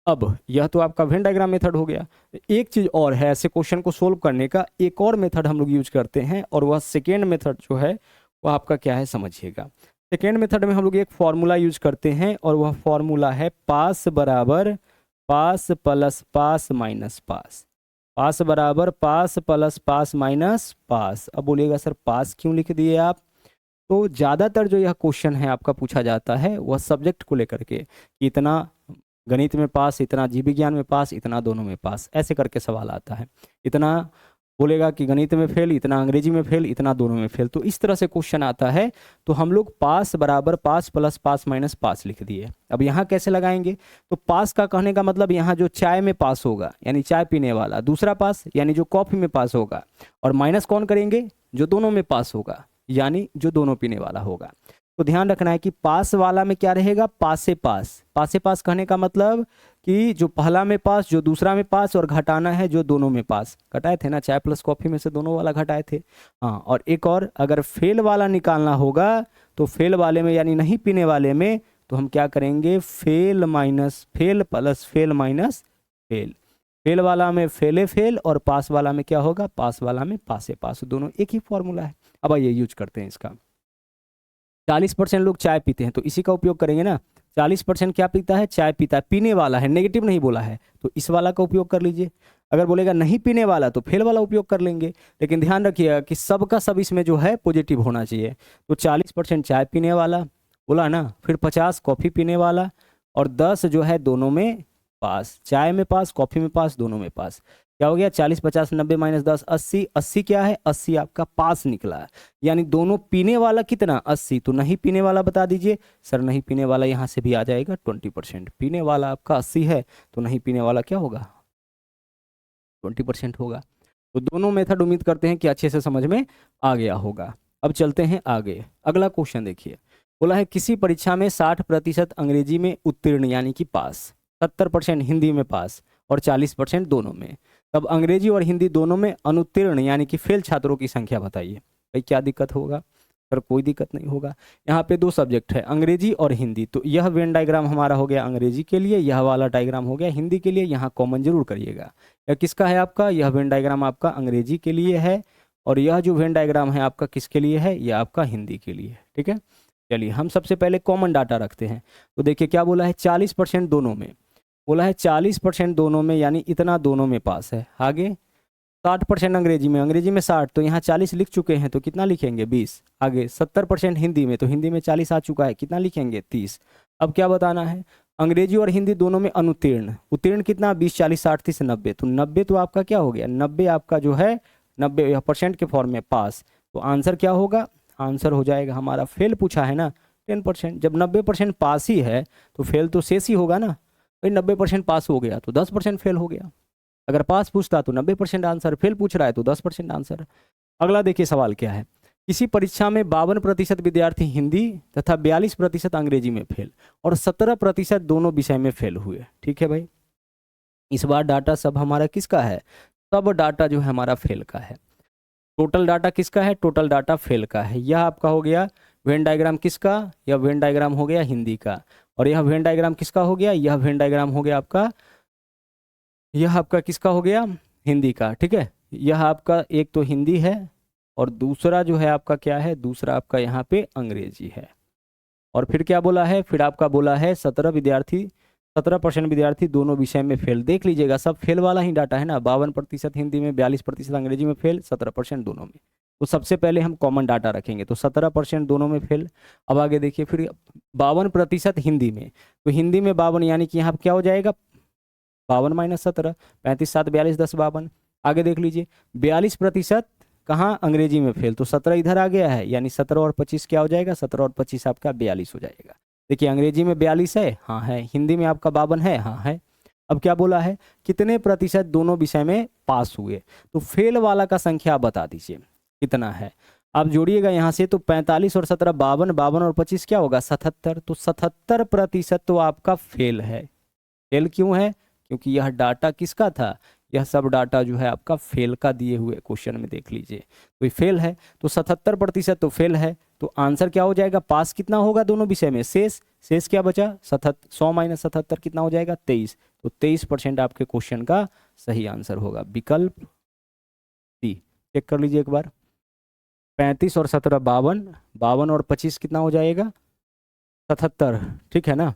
अब यह तो आपका वेन डायग्राम मेथड हो गया। एक चीज़ और है, ऐसे क्वेश्चन को सोल्व करने का एक और मेथड हम लोग यूज करते हैं, और वह सेकेंड मेथड जो है वह आपका क्या है समझिएगा। सेकेंड मेथड में हम लोग एक फॉर्मूला यूज करते हैं, और वह फॉर्मूला है पास बराबर पास प्लस पास माइनस पास, पास बराबर पास प्लस पास माइनस पास। अब बोलिएगा सर पास क्यों लिख दिए आप, तो ज़्यादातर जो यह क्वेश्चन है आपका पूछा जाता है वह सब्जेक्ट को लेकर के कि इतना गणित में पास, इतना जीव विज्ञान में पास, इतना दोनों में पास, ऐसे करके सवाल आता है। इतना बोलेगा कि गणित में फेल, इतना अंग्रेजी में फेल, इतना दोनों में फेल, तो इस तरह से क्वेश्चन आता है। तो हम लोग पास बराबर पास प्लस पास माइनस पास लिख दिए। अब यहाँ कैसे लगाएंगे? तो पास का कहने का मतलब यहाँ जो चाय में पास होगा यानी चाय पीने वाला, दूसरा पास यानी जो कॉफी में पास होगा, और माइनस कौन करेंगे? जो दोनों में पास होगा यानी जो दोनों पीने वाला होगा। तो ध्यान रखना है कि पास वाला में क्या रहेगा? पास से पास। पास से पास कहने का मतलब कि जो पहला में पास, जो दूसरा में पास, और घटाना है जो दोनों में पास। घटाए थे ना, चाय प्लस कॉफी में से दोनों वाला घटाए थे। हाँ, और एक और अगर फेल वाला निकालना होगा तो फेल वाले में यानी नहीं पीने वाले में तो हम क्या करेंगे? Fail minus fail plus fail minus fail. Fail वाला में फेले फेल और पास वाला में क्या होगा? पास वाला में पास से पास। दोनों एक ही फॉर्मूला है। अब आइए यूज करते हैं इसका। 40% लोग चाय पीते हैं तो इसी का उपयोग करेंगे ना। 40% क्या पीता है? चाय पीता है। पीने वाला है, नेगेटिव नहीं बोला है, तो इस वाला का उपयोग कर लीजिए। अगर बोलेगा नहीं पीने वाला तो फेल वाला उपयोग कर लेंगे। लेकिन ध्यान रखिएगा कि सबका सब इसमें जो है पॉजिटिव होना चाहिए। तो 40% चाय पीने वाला बोला ना, फिर 50 कॉफ़ी पीने वाला, और 10 जो है दोनों में पास। चाय में पास, कॉफ़ी में पास, दोनों में पास। क्या हो गया? 40 50 90 माइनस 10 80। 80 क्या है? 80 आपका पास निकला है। यानी दोनों पीने वाला कितना? 80। तो नहीं पीने वाला बता दीजिए। सर नहीं पीने वाला यहाँ से भी आ जाएगा 20%। पीने वाला आपका 80 है तो नहीं पीने वाला क्या होगा? 20% होगा। तो दोनों मेथड उम्मीद करते हैं कि अच्छे से समझ में आ गया होगा। अब चलते हैं आगे। अगला क्वेश्चन देखिए। बोला है किसी परीक्षा में 60% अंग्रेजी में उत्तीर्ण यानी कि पास, 70% हिंदी में पास और 40% दोनों में। तब अंग्रेजी और हिंदी दोनों में अनुत्तीर्ण यानी कि फेल छात्रों की संख्या बताइए। भाई क्या दिक्कत होगा? सर कोई दिक्कत नहीं होगा। यहाँ पे दो सब्जेक्ट है, अंग्रेजी और हिंदी। तो यह वेन डायग्राम हमारा हो गया अंग्रेजी के लिए, यह वाला डायग्राम हो गया हिंदी के लिए। यहाँ कॉमन जरूर करिएगा। यह किसका है आपका? यह वेन डायग्राम आपका अंग्रेजी के लिए है, और यह जो वेन डायग्राम है आपका किसके लिए है? यह आपका हिंदी के लिए। ठीक है, चलिए हम सबसे पहले कॉमन डाटा रखते हैं। तो देखिए क्या बोला है? 40% दोनों में। बोला है 40% दोनों में यानी इतना दोनों में पास है। आगे 60% अंग्रेजी में, अंग्रेजी में 60, तो यहाँ 40 लिख चुके हैं तो कितना लिखेंगे? 20। आगे 70% हिंदी में, तो हिंदी में 40 आ चुका है, कितना लिखेंगे? 30। अब क्या बताना है? अंग्रेजी और हिंदी दोनों में अनुत्तीर्ण। उत्तीर्ण कितना? 20 40 60 30 90। तो 90 तो आपका क्या हो गया? 90 आपका जो है 90 परसेंट के फॉर्म में पास। तो आंसर क्या होगा? आंसर हो जाएगा हमारा, फेल पूछा है ना 10%। जब 90% पास ही है तो फेल तो शेष ही होगा ना। भाई 90% पास हो गया तो 10% फेल हो गया। अगर पास पूछता तो 90% आंसर, फेल पूछ रहा है तो 10% आंसर। अगला देखिए सवाल क्या है। किसी परीक्षा में 52% विद्यार्थी हिंदी तथा 42% अंग्रेजी में फेल और 17% दोनों विषय में फेल हुए। ठीक है भाई, इस बार डाटा सब हमारा किसका है? सब डाटा जो है हमारा फेल का है। टोटल डाटा किसका है? टोटल डाटा फेल का है। यह आपका हो गया वेन डायग्राम किसका? यह वेन डायग्राम हो गया हिंदी का। और यह वेन डायग्राम किसका हो गया? यह वेन डायग्राम हो गया आपका, यह आपका किसका हो गया? हिंदी का। ठीक है, यह आपका एक तो हिंदी है और दूसरा जो है आपका क्या है? दूसरा आपका यहाँ पे अंग्रेजी है। और फिर क्या बोला है? फिर आपका बोला है 17% विद्यार्थी दोनों विषय में फेल। देख लीजिएगा सब फेल वाला ही डाटा है ना। 52% हिंदी में, 42% अंग्रेजी में फेल, 17% दोनों में। तो सबसे पहले हम कॉमन डाटा रखेंगे, तो 17% दोनों में फेल। अब आगे देखिए, फिर 52% हिंदी में, तो हिंदी में 52 यानी कि यहाँ क्या हो जाएगा? 52 माइनस 17, 35 7 42 10 52। आगे देख लीजिए 42% कहाँ? अंग्रेजी में फेल, तो 17 इधर आ गया है, यानी 17 और 25 क्या हो जाएगा? 17 और 25 आपका 42 हो जाएगा। देखिए अंग्रेजी में 42 है, हाँ है। हिंदी में आपका 52 है, हाँ है। अब क्या बोला है? कितने प्रतिशत दोनों विषय में पास हुए? तो फेल वाला का संख्या आप बता दीजिए कितना है। आप जोड़िएगा यहाँ से, तो 45 और 17 52, 52 और 25 क्या होगा? 77। तो 77% तो आपका फेल है। फेल क्यों है? क्योंकि यह डाटा किसका था? यह सब डाटा जो है आपका फेल का दिए हुए क्वेश्चन में देख लीजिए, तो ये फेल है। तो 77% तो फेल है। तो आंसर क्या हो जाएगा? पास कितना होगा दोनों विषय में? शेष क्या बचा? 100 माइनस 77 कितना हो जाएगा? 23। तो 23% आपके क्वेश्चन का सही आंसर होगा विकल्प सी। चेक कर लीजिए एक बार। 35 और 17 52, 52 और 25 कितना हो जाएगा? 77। ठीक है ना,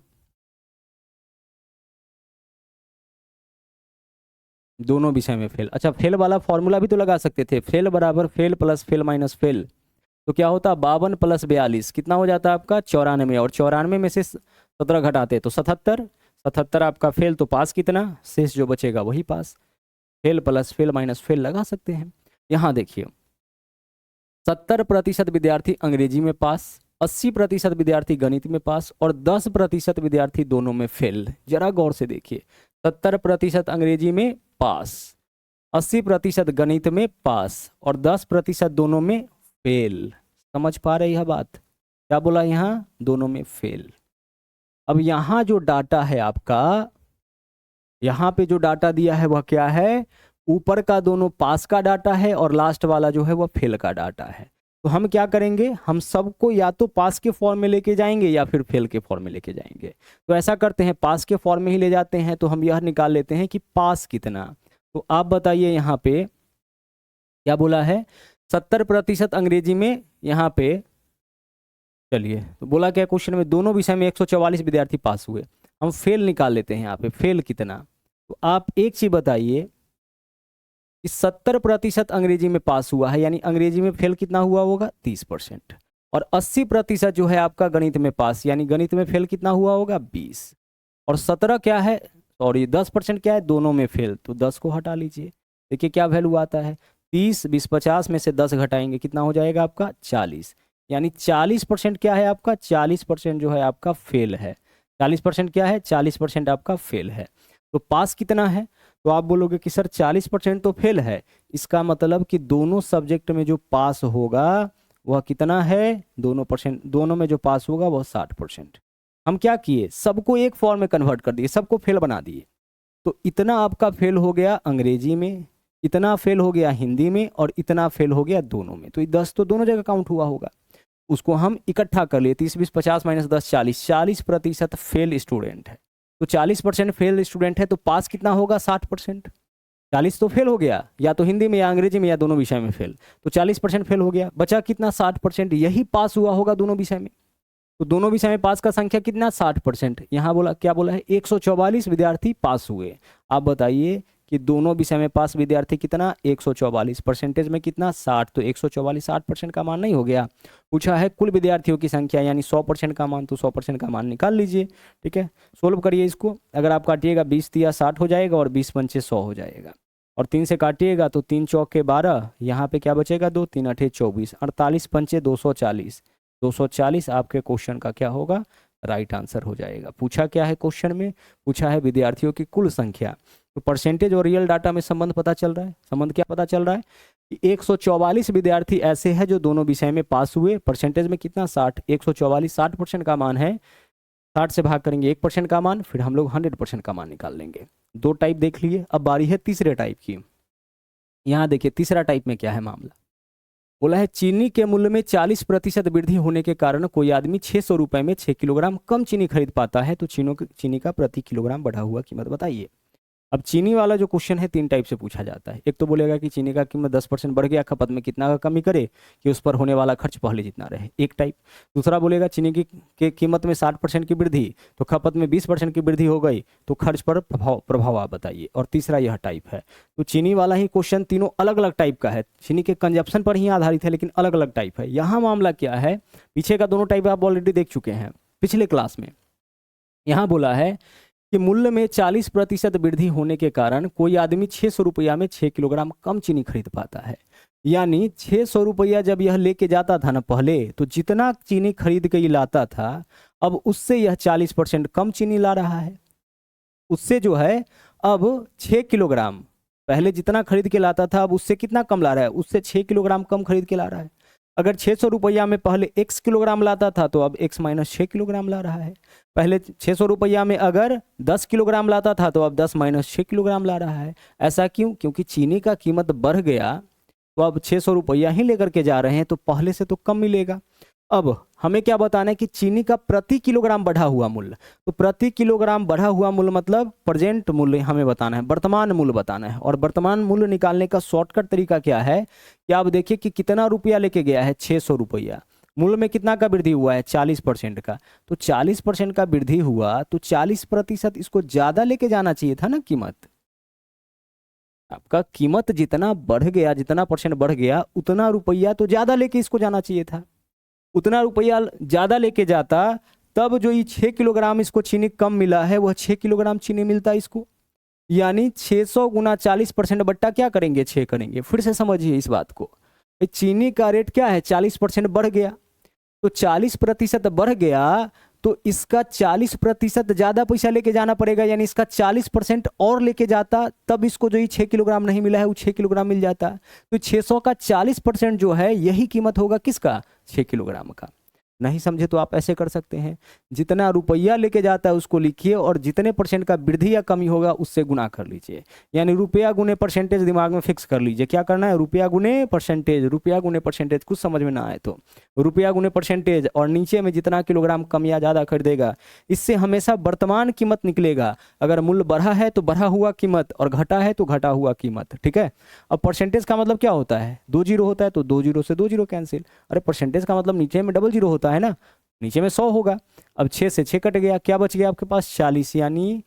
दोनों विषय में फेल। अच्छा, फेल वाला फॉर्मूला भी तो लगा सकते थे, फेल बराबर fail plus fail minus fail. तो क्या होता, 52 प्लस 42 कितना हो जाता है आपका 94, और 94 में से 17 घटाते तो 77, 77 आपका फेल, तो पास कितना, शेष जो बचेगा वही pass. Fail plus fail minus fail लगा सकते हैं। यहाँ देखिए 70% विद्यार्थी अंग्रेजी में पास, 80% विद्यार्थी गणित में पास और 10% विद्यार्थी दोनों में फेल। जरा गौर से देखिए, 70% अंग्रेजी में पास, 80% गणित में पास और 10% दोनों में फेल। समझ पा रहे यह बात, क्या बोला यहाँ, दोनों में फेल। अब यहाँ जो डाटा है आपका, यहाँ पे जो डाटा दिया है वह क्या है, ऊपर का दोनों पास का डाटा है और लास्ट वाला जो है वह फेल का डाटा है। तो हम क्या करेंगे, हम सबको या तो पास के फॉर्म में लेके जाएंगे या फिर फेल के फॉर्म में लेके जाएंगे। तो ऐसा करते हैं, पास के फॉर्म में ही ले जाते हैं। तो हम यह निकाल लेते हैं कि पास कितना। तो आप बताइए यहाँ पे क्या बोला है, 70% अंग्रेजी में, यहाँ पे चलिए तो बोला क्या क्वेश्चन में, दोनों विषय में 144 विद्यार्थी पास हुए। हम फेल निकाल लेते हैं यहाँ पे, फेल कितना। तो आप एक चीज बताइए कि 70% अंग्रेजी में पास हुआ है, यानी अंग्रेजी में फेल कितना हुआ होगा 30%, और 80% जो है आपका गणित में पास, यानी गणित में फेल कितना हुआ होगा 20, और 17 क्या है, सॉरी 10% क्या है, दोनों में फेल। तो 10 को हटा लीजिए, देखिए क्या वैल्यू आता है, 30 20 50 में से 10 घटाएंगे कितना हो जाएगा आपका 40, यानी 40% क्या है आपका, 40% जो है आपका फेल है। 40% क्या है, 40% आपका फेल है। तो पास कितना है, तो आप बोलोगे कि सर 40% तो फेल है, इसका मतलब कि दोनों सब्जेक्ट में जो पास होगा वह कितना है, दोनों में जो पास होगा वह 60%। हम क्या किए, सबको एक फॉर्म में कन्वर्ट कर दिए, सबको फेल बना दिए। तो इतना आपका फेल हो गया अंग्रेजी में, इतना फेल हो गया हिंदी में, और इतना फेल हो गया दोनों में। तो 10 तो दोनों जगह काउंट हुआ होगा, उसको हम इकट्ठा कर लिए, 30 20 50 माइनस 10 40, 40% फेल स्टूडेंट है। तो 40% फेल स्टूडेंट है, तो पास कितना होगा 60%। 40 तो फेल हो गया, या तो हिंदी में या अंग्रेजी में या दोनों विषय में फेल, तो 40% फेल हो गया, बचा कितना 60%, यही पास हुआ होगा दोनों विषय में। तो दोनों विषय में पास का संख्या कितना 60%। यहाँ बोला क्या बोला है, 144 विद्यार्थी पास हुए। आप बताइए कि दोनों विषय में पास विद्यार्थी कितना 144, परसेंटेज में कितना 60, तो 144 60% का मान नहीं हो गया। पूछा है कुल विद्यार्थियों की संख्या यानी 100% का मान, तो 100% का मान निकाल लीजिए। ठीक है, सोल्व करिए इसको। अगर आप काटिएगा 20 तिया 60 हो जाएगा और 20 पंचे 100 हो जाएगा, और 3 से काटिएगा तो 3 चौके 12, यहाँ पे क्या बचेगा 2, 3 अठे 24, 48 पंचे 240, 240 आपके क्वेश्चन का क्या होगा, राइट आंसर हो जाएगा। पूछा क्या है क्वेश्चन में, पूछा है विद्यार्थियों की कुल संख्या। तो परसेंटेज और रियल डाटा में संबंध पता चल रहा है। संबंध क्या पता चल रहा है कि 144 विद्यार्थी ऐसे हैं जो दोनों विषय में पास हुए, परसेंटेज में कितना 60, 144 60% का मान है, 60 से भाग करेंगे 1% का मान, फिर हम लोग 100% का मान निकाल लेंगे। दो टाइप देख लिए, अब बारी है तीसरे टाइप की। यहाँ देखिए तीसरा टाइप में क्या है मामला, बोला है चीनी के मूल्य में 40% वृद्धि होने के कारण कोई आदमी 600 रुपए में 6 किलोग्राम कम चीनी खरीद पाता है, तो चीनी का प्रति किलोग्राम बढ़ा हुआ कीमत बताइए। अब चीनी वाला जो क्वेश्चन है 3 टाइप से पूछा जाता है। एक तो बोलेगा कि चीनी का कीमत 10% बढ़ गया, खपत में कितना का कमी करे कि उस पर होने वाला खर्च पहले जितना रहे, एक टाइप। दूसरा बोलेगा चीनी की कीमत में 60% की वृद्धि, तो खपत में 20% की वृद्धि हो गई, तो खर्च पर प्रभाव आप बताइए। और तीसरा यह टाइप है। तो चीनी वाला ही क्वेश्चन तीनों अलग अलग टाइप का है, चीनी के कंजप्शन पर ही आधारित है, लेकिन अलग अलग टाइप है। यहाँ मामला क्या है, पीछे का दोनों टाइप आप ऑलरेडी देख चुके हैं पिछले क्लास में। यहाँ बोला है कि मूल्य में 40% वृद्धि होने के कारण कोई आदमी 600 रुपया में 6 किलोग्राम कम चीनी खरीद पाता है। यानी 600 रुपया जब यह लेके जाता था ना पहले, तो जितना चीनी खरीद के लाता था, अब उससे यह 40% कम चीनी ला रहा है। उससे जो है अब 6 किलोग्राम, पहले जितना खरीद के लाता था अब उससे कितना कम ला रहा है, उससे 6 किलोग्राम कम खरीद के ला रहा है। अगर 600 रुपया में पहले x किलोग्राम लाता था, तो अब x माइनस 6 किलोग्राम ला रहा है। पहले 600 रुपया में अगर 10 किलोग्राम लाता था, तो अब 10 माइनस 6 किलोग्राम ला रहा है। ऐसा क्यों, क्योंकि चीनी का कीमत बढ़ गया, तो अब 600 रुपया ही लेकर के जा रहे हैं, तो पहले से तो कम मिलेगा। अब हमें क्या बताना है कि चीनी का प्रति किलोग्राम बढ़ा हुआ मूल्य, तो प्रति किलोग्राम बढ़ा हुआ मूल्य मतलब प्रेजेंट मूल्य हमें बताना है, वर्तमान मूल्य बताना है। और वर्तमान मूल्य निकालने का शॉर्टकट तरीका क्या है कि आप देखिए कि कितना रुपया लेके गया है 600 रुपया, मूल्य में कितना का वृद्धि हुआ है 40% का, तो 40% का वृद्धि हुआ, तो 40% इसको ज्यादा लेके जाना चाहिए था ना कीमत। आपका कीमत जितना बढ़ गया, जितना परसेंट बढ़ गया, उतना रुपया तो ज़्यादा लेके इसको जाना चाहिए था। उतना रुपया ज़्यादा लेके जाता तब जो ये 6 किलोग्राम इसको चीनी कम मिला है वह 6 किलोग्राम चीनी मिलता इसको। यानी 600 गुना 40% बट्टा क्या करेंगे, 6 करेंगे। फिर से समझिए इस बात को, चीनी का रेट क्या है, 40% बढ़ गया, तो 40% बढ़ गया तो इसका 40% ज्यादा पैसा लेके जाना पड़ेगा, यानी इसका 40% और लेके जाता तब इसको जो ये 6 किलोग्राम नहीं मिला है वो 6 किलोग्राम मिल जाता। तो 600 का 40% जो है यही कीमत होगा किसका, 6 किलोग्राम का। नहीं समझे तो आप ऐसे कर सकते हैं, जितना रुपया लेके जाता है उसको लिखिए और जितने परसेंट का वृद्धि या कमी होगा उससे गुना कर लीजिए। यानी रुपया गुने परसेंटेज दिमाग में फिक्स कर लीजिए। क्या करना है, रुपया गुने परसेंटेज, रुपया गुने परसेंटेज। कुछ समझ में ना आए तो रुपया गुने परसेंटेज और नीचे में जितना किलोग्राम कम या ज़्यादा खरीदेगा, इससे हमेशा वर्तमान कीमत निकलेगा। अगर मूल्य बढ़ा है तो बढ़ा हुआ कीमत और घटा है तो घटा हुआ कीमत। ठीक है। अब परसेंटेज का मतलब क्या होता है, 2 जीरो होता है तो 2 जीरो से 2 जीरो कैंसिल। अरे परसेंटेज का मतलब नीचे में डबल जीरो होता है ना, नीचे में 100 होगा। अब 6 से 6 कट गया, क्या बच गया आपके पास, 40। यानी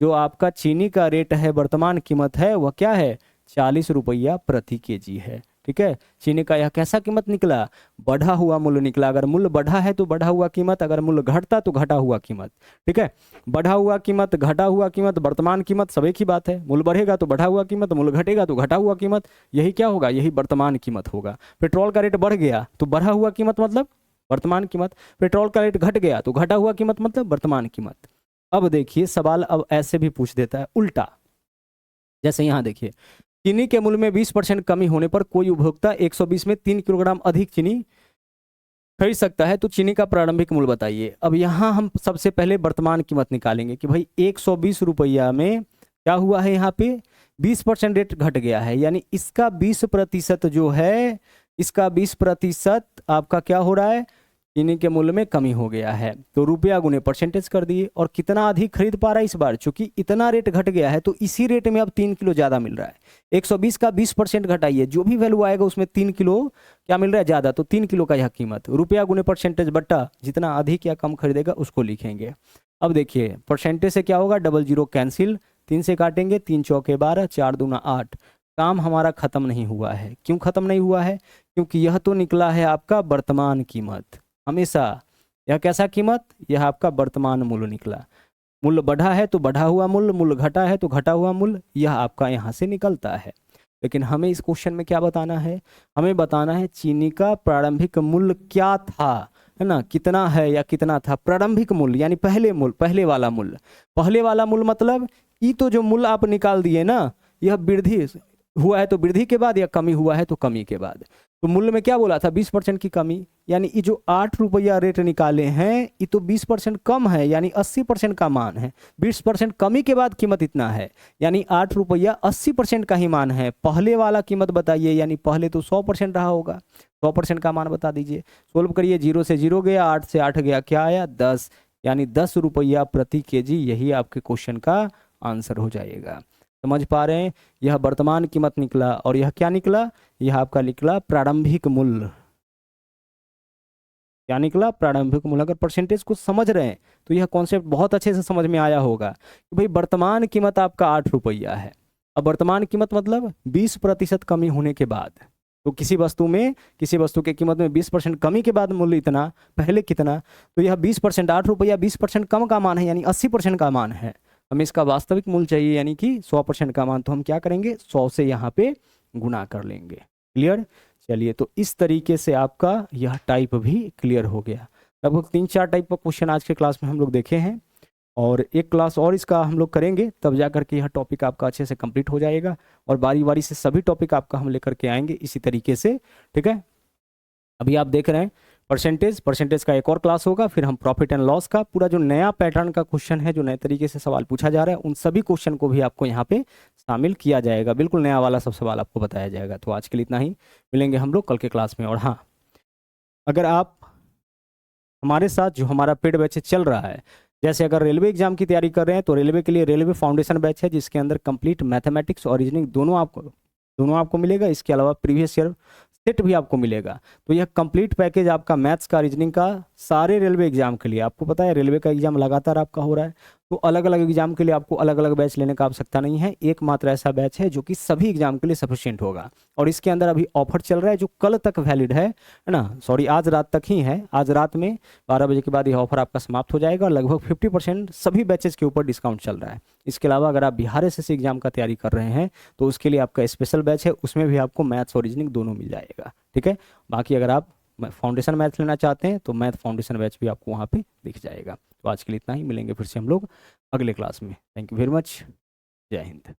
जो आपका चीनी का रेट है, वर्तमान कीमत है, वह क्या है, 40 रुपया प्रति केजी है। ठीक है। चीनी का यह कैसा कीमत निकला, बढ़ा हुआ मूल्य निकला। अगर मूल्य बढ़ा है तो बढ़ा हुआ कीमत, अगर मूल्य घटता तो घटा हुआ कीमत। ठीक है। बढ़ा हुआ कीमत, घटा हुआ कीमत, वर्तमान कीमत सब एक ही बात है। मूल्य बढ़ेगा तो बढ़ा हुआ कीमत, मूल्य घटेगा तो घटा हुआ कीमत, यही क्या होगा, यही वर्तमान कीमत होगा। पेट्रोल का रेट बढ़ गया तो बढ़ा हुआ कीमत मतलब वर्तमान कीमत, पेट्रोल का रेट घट गया तो घटा हुआ कीमत मतलब वर्तमान कीमत। अब देखिए सवाल अब ऐसे भी पूछ देता है उल्टा। जैसे यहाँ देखिए, चीनी के मूल्य में 20% कमी होने पर कोई उपभोक्ता 120 में 3 किलोग्राम अधिक चीनी खरीद सकता है, तो चीनी का प्रारंभिक मूल्य बताइए। अब यहाँ हम सबसे पहले वर्तमान कीमत निकालेंगे कि भाई 120 रुपया में क्या हुआ है, यहाँ पे 20% रेट घट गया है, यानी इसका 20% जो है, इसका 20% आपका क्या हो रहा है, चीनी के मूल्य में कमी हो गया है। तो रुपया गुने परसेंटेज कर दिए और कितना अधिक खरीद पा रहा है इस बार, चूंकि इतना रेट घट गया है तो इसी रेट में अब 3 किलो ज्यादा मिल रहा है। 120 का 20% घटाइए, जो भी वैल्यू आएगा उसमें 3 किलो क्या मिल रहा है ज्यादा, तो 3 किलो का यह कीमत। रुपया गुने परसेंटेज बट्टा जितना अधिक या कम खरीदेगा उसको लिखेंगे। अब देखिए परसेंटेज से क्या होगा, डबल जीरो कैंसिल, 3 से काटेंगे, 3 चौके 12, 4 दूना 8। काम हमारा खत्म नहीं हुआ है। क्यों खत्म नहीं हुआ है, क्योंकि यह तो निकला है आपका वर्तमान कीमत। हमेशा यह कैसा कीमत, यह आपका वर्तमान मूल्य निकला। मूल्य बढ़ा है तो बढ़ा हुआ मूल्य, मूल्य घटा है तो घटा हुआ मूल्य, यह आपका यहाँ से निकलता है। लेकिन हमें इस क्वेश्चन में क्या बताना है, हमें बताना है चीनी का प्रारंभिक मूल्य क्या था, है ना, कितना है या कितना था। प्रारंभिक मूल्य यानी पहले मूल्य, पहले वाला मूल्य। पहले वाला मूल्य मतलब ये तो जो मूल्य आप निकाल दिए ना, यह वृद्धि हुआ है तो वृद्धि के बाद या कमी हुआ है तो कमी के बाद। तो मूल्य में क्या बोला था, 20% की कमी, यानी ये जो 8 रुपया रेट निकाले हैं ये तो 20% कम है, यानी 80% का मान है। 20% कमी के बाद कीमत इतना है, यानी 8 रुपया 80% का ही मान है। पहले वाला कीमत बताइए, यानी पहले तो 100% रहा होगा, 100% का मान बता दीजिए। सोल्व करिए, 0 से 0 गया, 8 से 8 गया, क्या आया 10, यानी 10 रुपया प्रति केजी, यही आपके क्वेश्चन का आंसर हो जाएगा। समझ पा रहे हैं, यह वर्तमान कीमत निकला और यह क्या निकला, यह आपका निकला प्रारंभिक मूल्य। क्या निकला, प्रारंभिक मूल्य। अगर परसेंटेज को समझ रहे हैं तो यह कॉन्सेप्ट बहुत अच्छे से समझ में आया होगा कि भाई वर्तमान कीमत आपका 8 रुपया है। अब वर्तमान कीमत मतलब 20% कमी होने के बाद, तो किसी वस्तु में, किसी वस्तु की कीमत में 20% कमी के बाद मूल्य इतना, पहले कितना, तो यह 20%, 8 रुपया 20% कम का मान है, यानी 80% का मान है। हमें इसका वास्तविक मूल्य चाहिए, यानी कि 100% का मान, तो हम क्या करेंगे, 100 से यहाँ पे गुना कर लेंगे। क्लियर। चलिए, तो इस तरीके से आपका यह टाइप भी क्लियर हो गया। लगभग 3-4 टाइप का क्वेश्चन आज के क्लास में हम लोग देखे हैं और एक क्लास और इसका हम लोग करेंगे, तब जा करके यह टॉपिक आपका अच्छे से कंप्लीट हो जाएगा और बारी बारी से सभी टॉपिक आपका हम लेकर के आएंगे इसी तरीके से। ठीक है। अभी आप देख रहे हैं परसेंटेज का एक और क्लास होगा, फिर हम प्रॉफिट एंड लॉस का पूरा जो नया पैटर्न का क्वेश्चन है, जो नए तरीके से सवाल पूछा जा रहा है, उन सभी क्वेश्चन को भी आपको यहाँ पे शामिल किया जाएगा। बिल्कुल नया वाला सब सवाल आपको बताया जाएगा। तो आज के लिए इतना ही, मिलेंगे हम लोग कल के क्लास में। और हाँ, अगर आप हमारे साथ जो हमारा पेड बैच चल रहा है, जैसे अगर रेलवे एग्जाम की तैयारी कर रहे हैं तो रेलवे के लिए रेलवे फाउंडेशन बैच है, जिसके अंदर कंप्लीट मैथमेटिक्स और रीजनिंग दोनों आपको मिलेगा। इसके अलावा प्रीवियस ईयर सेट भी आपको मिलेगा। तो यह कंप्लीट पैकेज आपका मैथ्स का, रीजनिंग का, सारे रेलवे एग्जाम के लिए। आपको पता है रेलवे का एग्जाम लगातार आपका हो रहा है, तो अलग अलग एग्जाम के लिए आपको अलग अलग बैच लेने का आवश्यकता नहीं है, एकमात्र ऐसा बैच है जो कि सभी एग्जाम के लिए सफिशिएंट होगा। और इसके अंदर अभी ऑफर चल रहा है जो कल तक वैलिड है ना, सॉरी आज रात तक ही है। आज रात में 12 बजे के बाद यह ऑफर आपका समाप्त हो जाएगा और लगभग 50% सभी बैचेस के ऊपर डिस्काउंट चल रहा है। इसके अलावा अगर आप बिहार एसएससी एग्जाम का तैयारी कर रहे हैं तो उसके लिए आपका स्पेशल बैच है, उसमें भी आपको मैथ्स और रीजनिंग दोनों मिल जाएगा। ठीक है, बाकी अगर आप फाउंडेशन मैथ लेना चाहते हैं तो मैथ फाउंडेशन बैच भी आपको वहाँ पे दिख जाएगा। तो आज के लिए इतना ही, मिलेंगे फिर से हम लोग अगले क्लास में। थैंक यू वेरी मच, जय हिंद।